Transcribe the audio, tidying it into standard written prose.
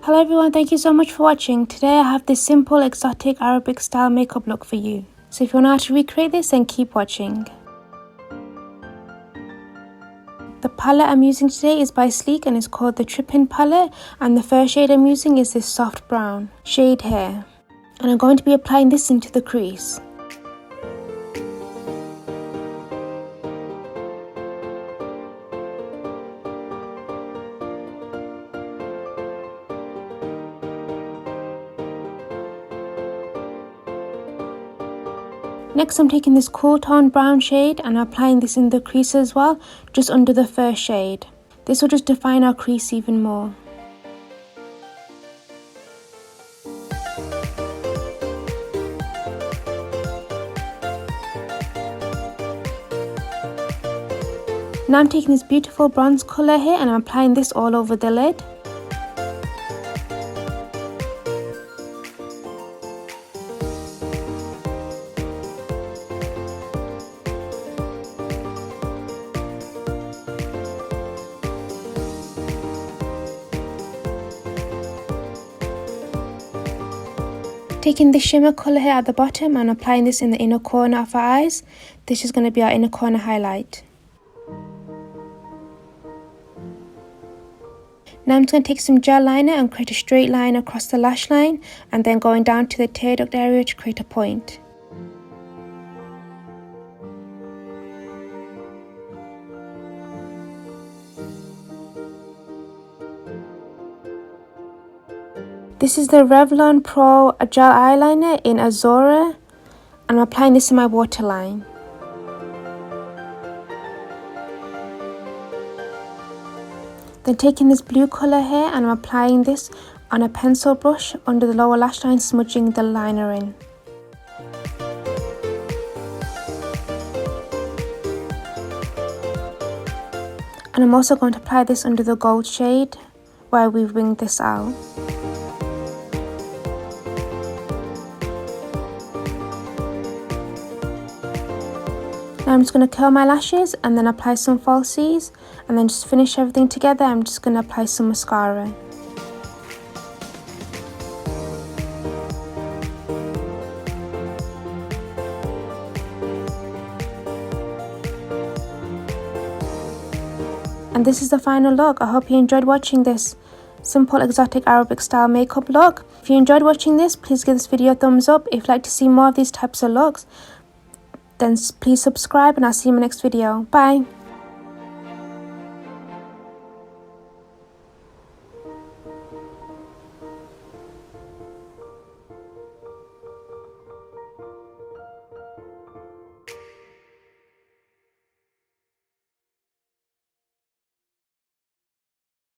Hello everyone, thank you so much for watching. Today I have this simple exotic Arabic style makeup look for you. So if you want to know how to recreate this, then keep watching. The palette I'm using today is by Sleek and it's called the Trippin palette, and the first shade I'm using is this soft brown shade here. And I'm going to be applying this into the crease. Next I'm taking this cool tone brown shade and applying this in the crease as well, just under the first shade. This will just define our crease even more. Now I'm taking this beautiful bronze colour here and I'm applying this all over the lid. Taking this shimmer colour here at the bottom and applying this in the inner corner of our eyes. This is going to be our inner corner highlight. Now I'm just going to take some gel liner and create a straight line across the lash line, and then going down to the tear duct area to create a point. This is the Revlon Pro Azure eyeliner in Azure, and I'm applying this in my waterline. Then taking this blue colour here and I'm applying this on a pencil brush under the lower lash line, smudging the liner in. And I'm also going to apply this under the gold shade where we winged this out. Now I'm just going to curl my lashes and then apply some falsies, and then just finish everything together. I'm just going to apply some mascara. And this is the final look. I hope you enjoyed watching this simple exotic Arabic style makeup look. If you enjoyed watching this, please give this video a thumbs up. If you'd like to see more of these types of looks, then please subscribe, and I'll see you in my next video. Bye.